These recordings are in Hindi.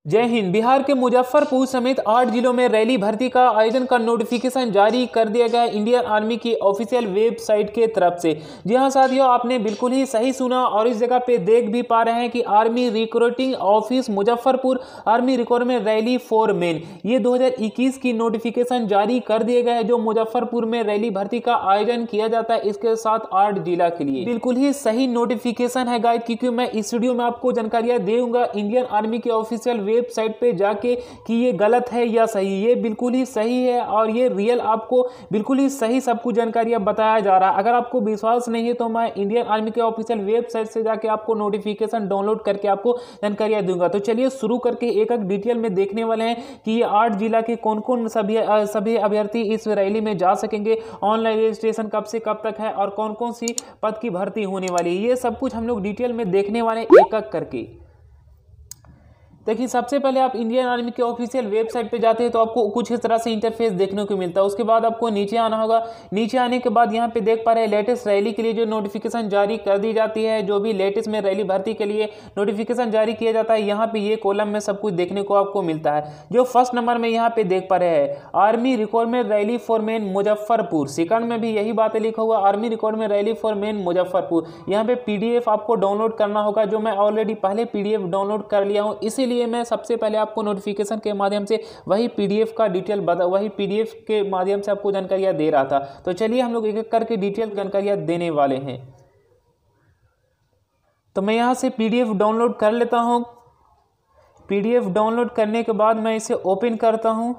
जय हिंद। बिहार के मुजफ्फरपुर समेत 8 जिलों में रैली भर्ती का आयोजन का नोटिफिकेशन जारी कर दिया गया इंडियन आर्मी की ऑफिशियल वेबसाइट के तरफ से। जी हां साथियों, आपने बिल्कुल ही सही सुना और इस जगह पे देख भी पा रहे हैं कि army recruiting office Muzaffarpur army recruitment rally for main, ये 2021 की नोटिफिकेशन जारी कर दिए गए हैं जो मुजफ्फरपुर में रैली भर्ती का आयोजन किया जाता है, इसके साथ 8 जिला के लिए। बिल्कुल ही सही नोटिफिकेशन है गाइस, क्योंकि मैं इस वीडियो में आपको जानकारियां दूंगा इंडियन आर्मी के ऑफिशियल वेबसाइट पे जाके कि ये गलत है या सही। ये बिल्कुल ही सही है और ये रियल आपको बिल्कुल ही सही सब कुछ जानकारियां बताया जा रहा है। अगर आपको विश्वास नहीं है तो मैं इंडियन आर्मी के ऑफिशियल वेबसाइट से जाके आपको नोटिफिकेशन डाउनलोड करके आपको जानकारियां दूंगा। तो चलिए शुरू करके एक एक डिटेल में देखने वाले हैं कि ये 8 जिला के कौन कौन सभी अभ्यर्थी इस रैली में जा सकेंगे, ऑनलाइन रजिस्ट्रेशन कब से कब तक है और कौन कौन सी पद की भर्ती होने वाली है। ये सब कुछ हम लोग डिटेल में देखने वाले हैं एक एक करके। देखिए, सबसे पहले आप इंडियन आर्मी के ऑफिशियल वेबसाइट पे जाते हैं तो आपको कुछ इस तरह से इंटरफेस देखने को मिलता है। उसके बाद आपको नीचे आना होगा। नीचे आने के बाद यहाँ पे देख पा रहे हैं लेटेस्ट रैली के लिए जो नोटिफिकेशन जारी कर दी जाती है, जो भी लेटेस्ट में रैली भर्ती के लिए नोटिफिकेशन जारी किया जाता है, यहाँ पे ये कॉलम में सब कुछ देखने को आपको मिलता है। जो फर्स्ट नंबर में यहाँ पे देख पा रहे हैं army recruitment rally for main Muzaffarpur, second में भी यही बातें लिखा हुआ army recruitment rally for main Muzaffarpur. यहाँ पे PDF आपको डाउनलोड करना होगा, जो मैं ऑलरेडी पहले PDF डाउनलोड कर लिया हूँ, इसीलिए मैं सबसे पहले आपको नोटिफिकेशन के माध्यम से वही PDF का डिटेल वही PDF के माध्यम से आपको जानकारियां दे रहा था। तो चलिए हम लोग एक एक करके डिटेल जानकारियां देने वाले हैं। तो मैं यहां से PDF डाउनलोड कर लेता हूं। PDF डाउनलोड करने के बाद मैं इसे ओपन करता हूं।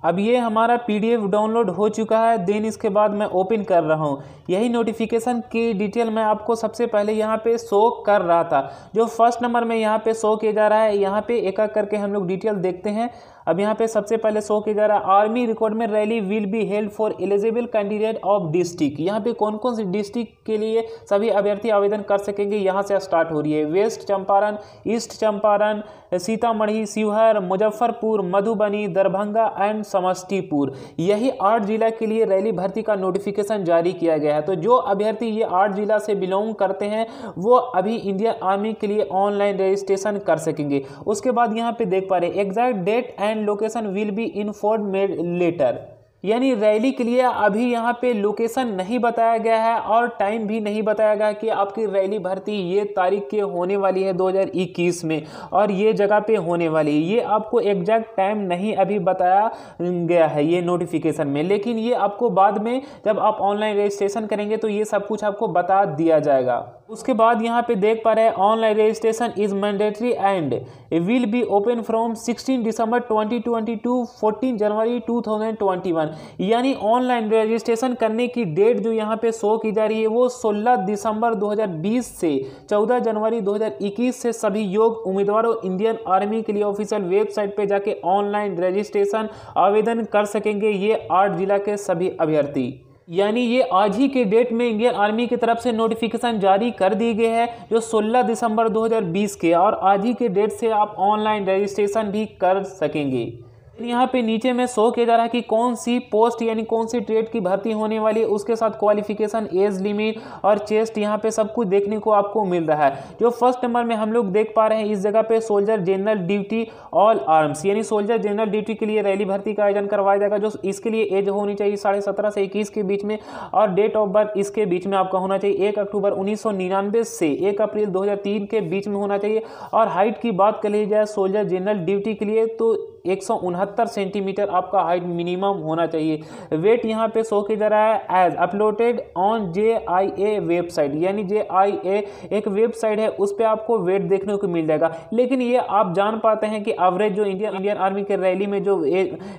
अब ये हमारा PDF डाउनलोड हो चुका है। देन इसके बाद मैं ओपन कर रहा हूँ। यही नोटिफिकेशन की डिटेल मैं आपको सबसे पहले यहाँ पे शो कर रहा था, जो फर्स्ट नंबर में यहाँ पे शो किया जा रहा है। यहाँ पे एक एक करके हम लोग डिटेल देखते हैं। अब यहाँ पे सबसे पहले शो किया जा रहा है army recruitment rally will be held for eligible candidate of district. यहाँ पे कौन कौन सी डिस्ट्रिक्ट के लिए सभी अभ्यर्थी आवेदन कर सकेंगे, यहाँ से स्टार्ट हो रही है। West Champaran, east Champaran, Sitamarhi, Sheohar, Muzaffarpur, Madhubani, Darbhanga and Samastipur. यही 8 जिला के लिए रैली भर्ती का नोटिफिकेशन जारी किया गया है। तो जो अभ्यर्थी ये 8 जिला से बिलोंग करते हैं वो अभी इंडियन आर्मी के लिए ऑनलाइन रजिस्ट्रेशन कर सकेंगे। उसके बाद यहाँ पे देख पा रहे exact date and location will be informed later, यानी रैली के लिए अभी यहाँ पे लोकेशन नहीं बताया गया है और टाइम भी नहीं बताया गया कि आपकी रैली भर्ती ये तारीख के होने वाली है 2021 में और ये जगह पे होने वाली है। ये आपको एग्जैक्ट टाइम नहीं अभी बताया गया है ये नोटिफिकेशन में, लेकिन ये आपको बाद में जब आप ऑनलाइन रजिस्ट्रेशन करेंगे तो ये सब कुछ आपको बता दिया जाएगा। उसके बाद यहाँ पे देख पा रहे हैं online registration is mandatory and will be open from 16 December 2020 to 14 January 2021। यानी ऑनलाइन रजिस्ट्रेशन करने की डेट जो यहाँ पे शो की जा रही है वो 16 दिसंबर 2020 से 14 जनवरी 2021 से सभी योग्य उम्मीदवारों इंडियन आर्मी के लिए ऑफिशियल वेबसाइट पे जाके ऑनलाइन रजिस्ट्रेशन आवेदन कर सकेंगे ये 8 जिला के सभी अभ्यर्थी। यानी ये आज ही के डेट में इंडियन आर्मी की तरफ से नोटिफिकेशन जारी कर दी गई है जो 16 दिसंबर 2020 के, और आज ही के डेट से आप ऑनलाइन रजिस्ट्रेशन भी कर सकेंगे। यहाँ पे नीचे में शो किया जा रहा है कि कौन सी पोस्ट यानी कौन सी ट्रेड की भर्ती होने वाली है, उसके साथ क्वालिफिकेशन, एज लिमिट और चेस्ट, यहाँ पे सब कुछ देखने को आपको मिल रहा है। जो फर्स्ट नंबर में हम लोग देख पा रहे हैं इस जगह पे soldier general duty all arms, यानी सोल्जर जनरल ड्यूटी के लिए रैली भर्ती का आयोजन करवाया जाएगा। जो इसके लिए एज होनी चाहिए 17.5 से 21 के बीच में और डेट ऑफ बर्थ इसके बीच में आपका होना चाहिए 1 अक्टूबर 1999 से 1 अप्रैल 2003 के बीच में होना चाहिए। और हाइट की बात कर ली जाए सोल्जर जनरल ड्यूटी के लिए तो 169 सेंटीमीटर आपका हाइट मिनिमम होना चाहिए। वेट यहाँ पे शो किया जा रहा है as uploaded on JIA website, यानी JIA एक वेबसाइट है, उस पर आपको वेट देखने को मिल जाएगा। लेकिन ये आप जान पाते हैं कि एवरेज जो इंडियन आर्मी के रैली में जो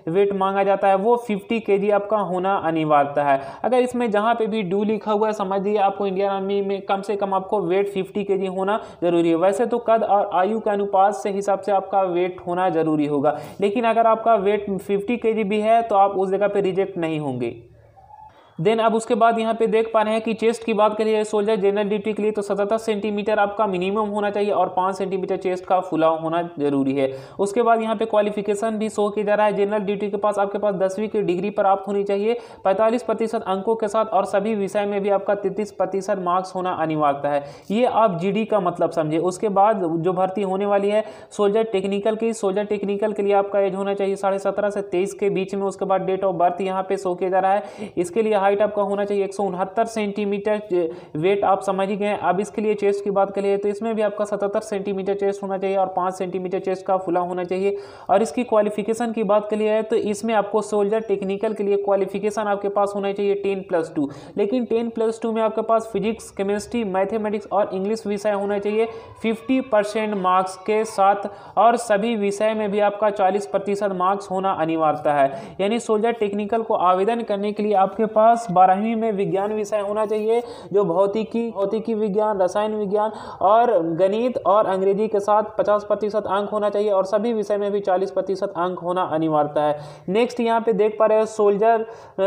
वेट मांगा जाता है वो 50 kg आपका होना अनिवार्य है। अगर इसमें जहाँ पे भी डू लिखा हुआ है समझ लीजिए आपको इंडियन आर्मी में कम से कम आपको वेट 50 kg होना जरूरी है। वैसे तो कद और आयु के अनुपात से हिसाब से आपका वेट होना जरूरी होगा, लेकिन अगर आपका वेट 50 kg भी है तो आप उस जगह पे रिजेक्ट नहीं होंगे। देन अब उसके बाद यहाँ पे देख पा रहे हैं कि चेस्ट की बात करिए सोल्जर जनरल ड्यूटी के लिए तो 77 सेंटीमीटर आपका मिनिमम होना चाहिए और 5 सेंटीमीटर चेस्ट का फुला होना जरूरी है। उसके बाद यहाँ पे क्वालिफिकेशन भी शो किया जा रहा है। जनरल ड्यूटी के पास आपके पास 10वीं की डिग्री प्राप्त होनी चाहिए 45% अंकों के साथ और सभी विषय में भी आपका 33% मार्क्स होना अनिवार्य है। ये आप जीडी का मतलब समझे। उसके बाद जो भर्ती होने वाली है सोल्जर टेक्निकल की, सोल्जर टेक्निकल के लिए आपका एज होना चाहिए 17.5 से 23 के बीच में। उसके बाद डेट ऑफ बर्थ यहाँ पे शो किया जा रहा है। इसके लिए हाइट आपका होना चाहिए 169 सेंटीमीटर, वेट आप समझ ही गए। अब इसके लिए चेस्ट की बात करिए तो इसमें भी आपका 77 सेंटीमीटर चेस्ट होना चाहिए और 5 सेंटीमीटर चेस्ट का फुला होना चाहिए। और इसकी क्वालिफिकेशन की बात करिए तो इसमें आपको सोल्जर टेक्निकल के लिए क्वालिफिकेशन आपके पास होना चाहिए 10+2, लेकिन 10+2 में आपके पास फिजिक्स, केमिस्ट्री, मैथमेटिक्स और इंग्लिश विषय होना चाहिए 50% मार्क्स के साथ और सभी विषय में भी आपका 40% मार्क्स होना अनिवार्य है। यानी सोल्जर टेक्निकल को आवेदन करने के लिए आपके पास 12वीं में विज्ञान विषय होना चाहिए जो भौतिकी विज्ञान, रसायन विज्ञान और गणित और अंग्रेजी के साथ 50% अंक होना चाहिए और सभी विषय में भी 40% अंक होना अनिवार्य है। नेक्स्ट यहाँ पे देख पा रहे हैं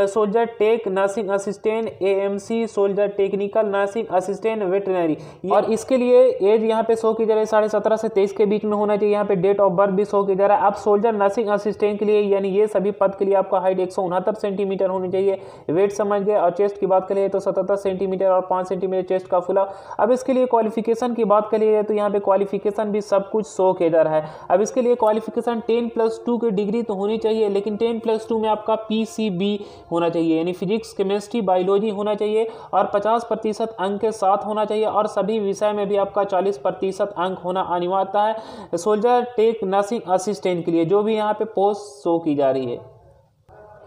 soldier tech nursing assistant AMC, soldier technical nursing assistant veterinary, और इसके लिए एज यहाँ पे शो की जा रही है 17.5 से 23 के बीच में होना चाहिए। यहाँ पे डेट ऑफ बर्थ भी शो किया जा रहा है। अब सोल्जर नर्सिंग असिस्टेंट के लिए यानी ये सभी पद के लिए आपका हाइट 169 सेंटीमीटर होनी चाहिए, वेट समझ गए। और चेस्ट की बात करिए तो 77 सेंटीमीटर और 5 सेंटीमीटर चेस्ट का फुला। अब इसके लिए क्वालिफिकेशन की बात करिए तो यहाँ पे क्वालिफिकेशन भी सब कुछ शो किया जा रहा है। अब इसके लिए क्वालिफिकेशन 10+2 की डिग्री तो होनी चाहिए, लेकिन 10+2 में आपका PCB होना चाहिए यानी फिजिक्स, केमिस्ट्री, बायोलॉजी होना चाहिए और 50% अंक के साथ होना चाहिए और सभी विषय में भी आपका 40% अंक होना अनिवार्य है सोल्जर टेक नर्सिंग असिस्टेंट के लिए, जो भी यहाँ पे पोस्ट शो की जा रही है।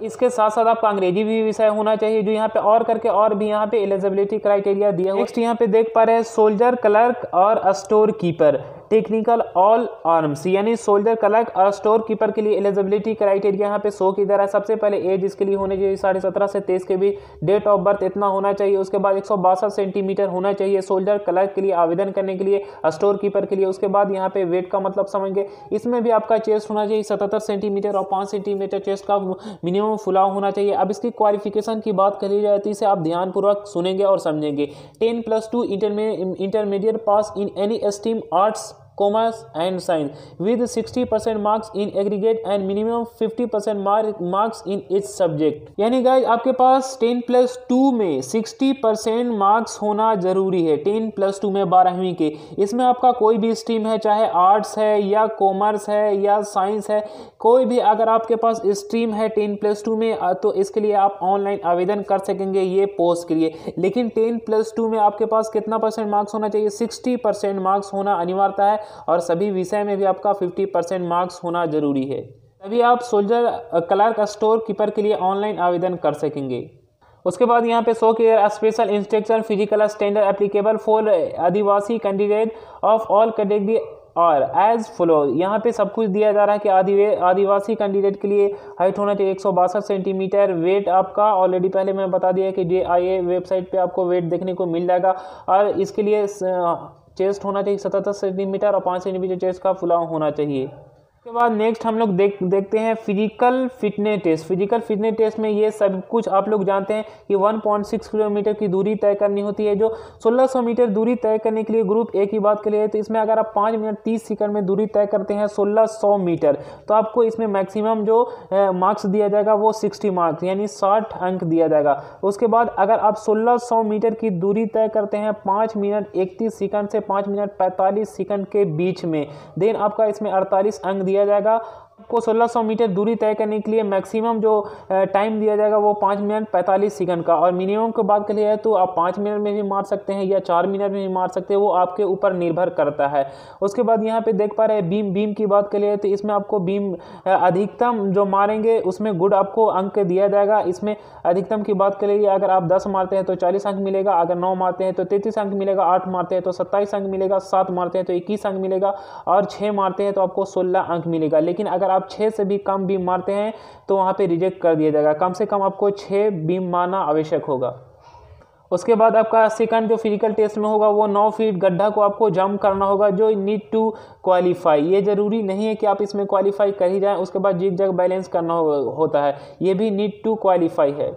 इसके साथ साथ आपका अंग्रेजी भी विषय होना चाहिए, जो यहाँ पे और करके और भी यहाँ पे एलिजिबिलिटी क्राइटेरिया दिया हुआ। नेक्स्ट यहाँ पे देख पा रहे हैं सोल्जर क्लर्क और store keeper technical all arms, यानी सोल्जर क्लर्क और स्टोर कीपर के लिए एलिजिबिलिटी क्राइटेरिया यहाँ पे शो की जा रहा है। सबसे पहले एज इसके लिए होनी चाहिए 17.5 से 23 के बीच, डेट ऑफ बर्थ इतना होना चाहिए। उसके बाद 162 सेंटीमीटर होना चाहिए सोल्जर क्लर्क के लिए आवेदन करने के लिए, स्टोर कीपर के लिए। उसके बाद यहाँ पे वेट का मतलब समझ गए। इसमें भी आपका चेस्ट होना चाहिए 77 सेंटीमीटर और 5 सेंटीमीटर चेस्ट का मिनिमम फुलाव होना चाहिए। अब इसकी क्वालिफिकेशन की बात करी जाए तो इसे आप ध्यानपूर्वक सुनेंगे और समझेंगे। 10+2 intermediate pass in any stream arts, commerce and science with 60% marks in aggregate and minimum 50% marks in each subject. यानी गाइस आपके पास 10+2 में 60% मार्क्स होना जरूरी है। 10+2 में 12वीं के, इसमें आपका कोई भी स्ट्रीम है, चाहे आर्ट्स है या कॉमर्स है या साइंस है, कोई भी अगर आपके पास स्ट्रीम है 10+2 में तो इसके लिए आप ऑनलाइन आवेदन कर सकेंगे ये पोस्ट के लिए। लेकिन 10+2 में आपके पास कितना % मार्क्स होना चाहिए? 60% मार्क्स होना अनिवार्य है और सभी विषय में भी आपका 50% मार्क्स होना जरूरी है। तभी आप सोल्जर क्लर्क स्टोर कीपर के लिए ऑनलाइन आवेदन कर सकेंगे। उसके बाद यहाँ पे शो किया special instruction physical standard applicable for Adivasi candidate of all category और एज फॉलो। यहाँ पे सब कुछ दिया जा रहा है कि आदिवासी कैंडिडेट के लिए हाइट होना चाहिए 162 सेंटीमीटर, वेट आपका ऑलरेडी पहले मैं बता दिया कि JIA वेबसाइट पे आपको वेट देखने को मिल जाएगा। और इसके लिए चेस्ट होना चाहिए 77 सेंटीमीटर और 5 सेंटीमीटर चेस्ट का फुलाव होना चाहिए। उसके बाद नेक्स्ट हम लोग देखते हैं physical fitness test. Physical fitness test में ये सब कुछ आप लोग जानते हैं कि 1.6 किलोमीटर की दूरी तय करनी होती है, जो 1600 मीटर दूरी तय करने के लिए ग्रुप ए की बात करिए तो इसमें अगर आप 5 मिनट 30 सेकंड में दूरी तय करते हैं 1600 मीटर तो आपको इसमें मैक्सिमम जो मार्क्स दिया जाएगा वो 60 मार्क्स यानी 60 अंक दिया जाएगा। उसके बाद अगर आप 1600 मीटर की दूरी तय करते हैं 5 मिनट 31 सेकंड से 5 मिनट 45 सेकंड के बीच में, देन आपका इसमें 48 अंक दिया जाएगा। आपको 1600 मीटर दूरी तय करने के लिए मैक्सिमम जो टाइम दिया जाएगा वो 5 मिनट 45 सेकंड का, और मिनिमम की बात करिए तो आप 5 मिनट में भी मार सकते हैं या 4 मिनट में भी मार सकते हैं, वो आपके ऊपर निर्भर करता है। उसके बाद यहाँ पे देख पा रहे हैं बीम की बात करिए तो इसमें आपको बीम अधिकतम जो मारेंगे उसमें गुड आपको अंक दिया जाएगा। इसमें अधिकतम की बात करिए अगर आप 10 मारते हैं तो 40 अंक मिलेगा, अगर 9 मारते हैं तो 33 अंक मिलेगा, 8 मारते हैं तो 27 अंक मिलेगा, 7 मारते हैं तो 21 अंक मिलेगा और 6 मारते हैं तो आपको 16 अंक मिलेगा। लेकिन अगर आप 6 से भी कम बीम मारते हैं तो वहां पे रिजेक्ट कर दिया जाएगा। कम से कम आपको 6 बीम मारना आवश्यक होगा। उसके बाद आपका सेकंड जो फिजिकल टेस्ट में होगा वो 9 फीट गड्ढा को आपको जंप करना होगा, जो नीड टू क्वालिफाई। ये जरूरी नहीं है कि आप इसमें क्वालिफाई कर ही जाएं, उसके बाद जिग जैग बैलेंस करना होता है, ये भी नीड टू क्वालिफाई है।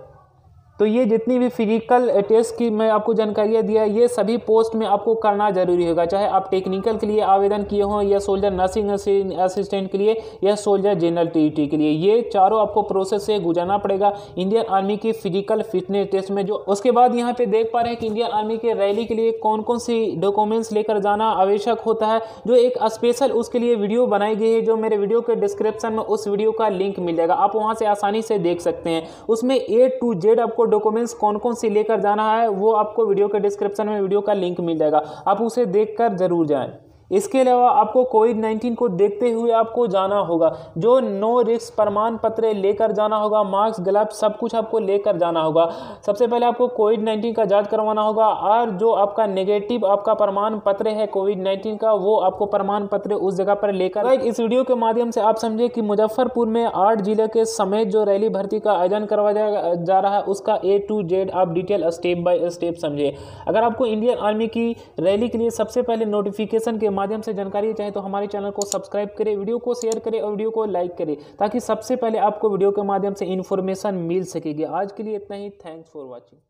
तो ये जितनी भी फिजिकल टेस्ट की मैं आपको जानकारियाँ दिया, ये सभी पोस्ट में आपको करना जरूरी होगा, चाहे आप टेक्निकल के लिए आवेदन किए हों या सोल्जर नर्सिंग असिस्टेंट के लिए या सोल्जर जनरल टीटी के लिए, ये चारों आपको प्रोसेस से गुजरना पड़ेगा इंडियन आर्मी की फिजिकल फिटनेस टेस्ट में। जो उसके बाद यहाँ पे देख पा रहे हैं कि इंडियन आर्मी के रैली के लिए कौन कौन सी डॉक्यूमेंट्स लेकर जाना आवश्यक होता है, जो एक स्पेशल उसके लिए वीडियो बनाई गई है, जो मेरे वीडियो के डिस्क्रिप्शन में उस वीडियो का लिंक मिल जाएगा, आप वहाँ से आसानी से देख सकते हैं। उसमें A to Z आपको डॉक्यूमेंट्स कौन कौन सी लेकर जाना है वो आपको वीडियो के डिस्क्रिप्शन में वीडियो का लिंक मिल जाएगा, आप उसे देखकर जरूर जाएं। इसके अलावा आपको कोविड-19 को देखते हुए आपको जाना होगा, जो नो रिस्क प्रमाण पत्र लेकर जाना होगा, मास्क ग्लव्स सब कुछ आपको लेकर जाना होगा। सबसे पहले आपको कोविड-19 का जांच करवाना होगा और जो आपका नेगेटिव आपका प्रमाण पत्र है कोविड-19 का, वो आपको प्रमाण पत्र उस जगह पर लेकर। इस वीडियो के माध्यम से आप समझे कि मुजफ्फरपुर में 8 जिले के समेत जो रैली भर्ती का आयोजन करवाया जा रहा है उसका A to Z आप डिटेल स्टेप बाय स्टेप समझे। अगर आपको इंडियन आर्मी की रैली के लिए सबसे पहले नोटिफिकेशन के माध्यम से जानकारी चाहिए तो हमारे चैनल को सब्सक्राइब करें, वीडियो को शेयर करें और वीडियो को लाइक करें, ताकि सबसे पहले आपको वीडियो के माध्यम से इन्फॉर्मेशन मिल सकेगी। आज के लिए इतना ही, थैंक्स फॉर वॉचिंग।